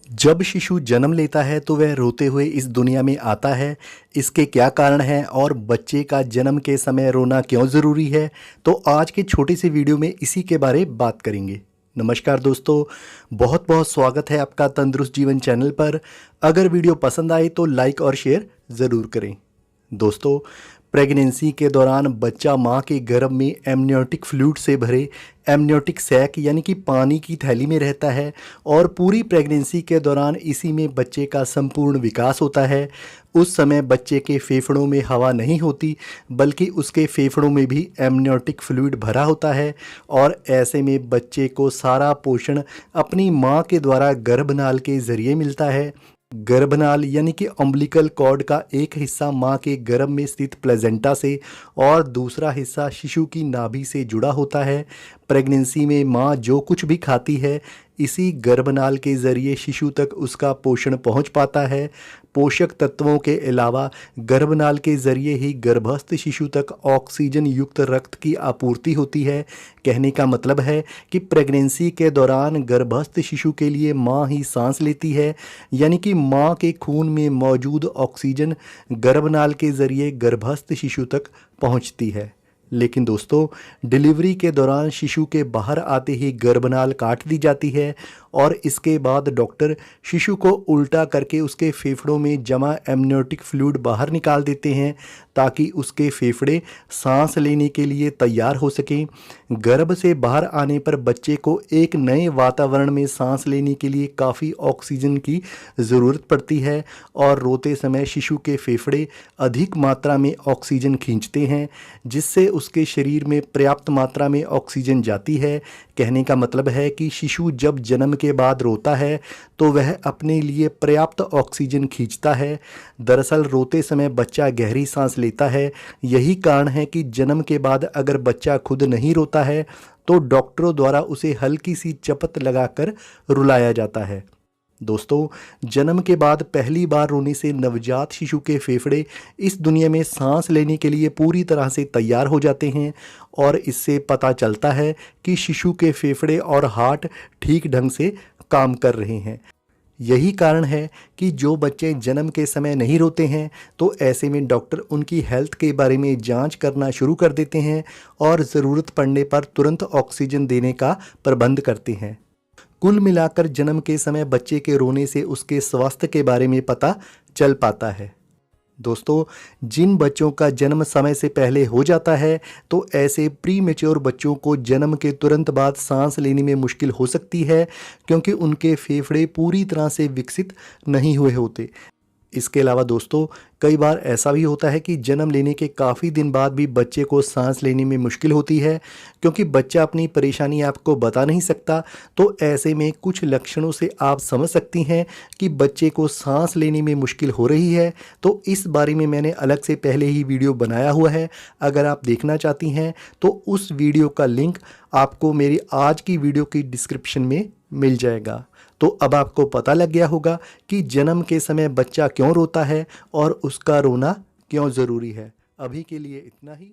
जब शिशु जन्म लेता है तो वह रोते हुए इस दुनिया में आता है। इसके क्या कारण हैं और बच्चे का जन्म के समय रोना क्यों ज़रूरी है, तो आज के छोटे से वीडियो में इसी के बारे में बात करेंगे। नमस्कार दोस्तों, बहुत बहुत स्वागत है आपका तंदुरुस्त जीवन चैनल पर। अगर वीडियो पसंद आए तो लाइक और शेयर ज़रूर करें। दोस्तों, प्रेगनेंसी के दौरान बच्चा मां के गर्भ में एमनियोटिक फ्लूइड से भरे एमनियोटिक सैक यानी कि पानी की थैली में रहता है और पूरी प्रेगनेंसी के दौरान इसी में बच्चे का संपूर्ण विकास होता है। उस समय बच्चे के फेफड़ों में हवा नहीं होती, बल्कि उसके फेफड़ों में भी एमनियोटिक फ्लूइड भरा होता है और ऐसे में बच्चे को सारा पोषण अपनी मां के द्वारा गर्भनाल के ज़रिए मिलता है। गर्भनाल यानी कि अम्बिलिकल कॉर्ड का एक हिस्सा मां के गर्भ में स्थित प्लेजेंटा से और दूसरा हिस्सा शिशु की नाभि से जुड़ा होता है। प्रेगनेंसी में मां जो कुछ भी खाती है, इसी गर्भनाल के ज़रिए शिशु तक उसका पोषण पहुंच पाता है। पोषक तत्वों के अलावा गर्भनाल के ज़रिए ही गर्भस्थ शिशु तक ऑक्सीजन युक्त रक्त की आपूर्ति होती है। कहने का मतलब है कि प्रेगनेंसी के दौरान गर्भस्थ शिशु के लिए मां ही सांस लेती है, यानी कि मां के खून में मौजूद ऑक्सीजन गर्भनाल के ज़रिए गर्भस्थ शिशु तक पहुंचती है। लेकिन दोस्तों, डिलीवरी के दौरान शिशु के बाहर आते ही गर्भनाल काट दी जाती है और इसके बाद डॉक्टर शिशु को उल्टा करके उसके फेफड़ों में जमा एमनियोटिक फ्लूइड बाहर निकाल देते हैं ताकि उसके फेफड़े सांस लेने के लिए तैयार हो सकें। गर्भ से बाहर आने पर बच्चे को एक नए वातावरण में सांस लेने के लिए काफ़ी ऑक्सीजन की ज़रूरत पड़ती है और रोते समय शिशु के फेफड़े अधिक मात्रा में ऑक्सीजन खींचते हैं, जिससे उसके शरीर में पर्याप्त मात्रा में ऑक्सीजन जाती है। कहने का मतलब है कि शिशु जब जन्म के बाद रोता है तो वह अपने लिए पर्याप्त ऑक्सीजन खींचता है। दरअसल रोते समय बच्चा गहरी सांस लेता है। यही कारण है कि जन्म के बाद अगर बच्चा खुद नहीं रोता है तो डॉक्टरों द्वारा उसे हल्की सी चपत लगाकर रुलाया जाता है। दोस्तों, जन्म के बाद पहली बार रोने से नवजात शिशु के फेफड़े इस दुनिया में सांस लेने के लिए पूरी तरह से तैयार हो जाते हैं और इससे पता चलता है कि शिशु के फेफड़े और हार्ट ठीक ढंग से काम कर रहे हैं। यही कारण है कि जो बच्चे जन्म के समय नहीं रोते हैं तो ऐसे में डॉक्टर उनकी हेल्थ के बारे में जांच करना शुरू कर देते हैं और ज़रूरत पड़ने पर तुरंत ऑक्सीजन देने का प्रबंध करते हैं। कुल मिलाकर जन्म के समय बच्चे के रोने से उसके स्वास्थ्य के बारे में पता चल पाता है। दोस्तों, जिन बच्चों का जन्म समय से पहले हो जाता है तो ऐसे प्री मैच्योर बच्चों को जन्म के तुरंत बाद सांस लेने में मुश्किल हो सकती है, क्योंकि उनके फेफड़े पूरी तरह से विकसित नहीं हुए होते। इसके अलावा दोस्तों, कई बार ऐसा भी होता है कि जन्म लेने के काफ़ी दिन बाद भी बच्चे को सांस लेने में मुश्किल होती है, क्योंकि बच्चा अपनी परेशानी आपको बता नहीं सकता। तो ऐसे में कुछ लक्षणों से आप समझ सकती हैं कि बच्चे को सांस लेने में मुश्किल हो रही है। तो इस बारे में मैंने अलग से पहले ही वीडियो बनाया हुआ है। अगर आप देखना चाहती हैं तो उस वीडियो का लिंक आपको मेरी आज की वीडियो की डिस्क्रिप्शन में मिल जाएगा। तो अब आपको पता लग गया होगा कि जन्म के समय बच्चा क्यों रोता है और उसका रोना क्यों ज़रूरी है। अभी के लिए इतना ही।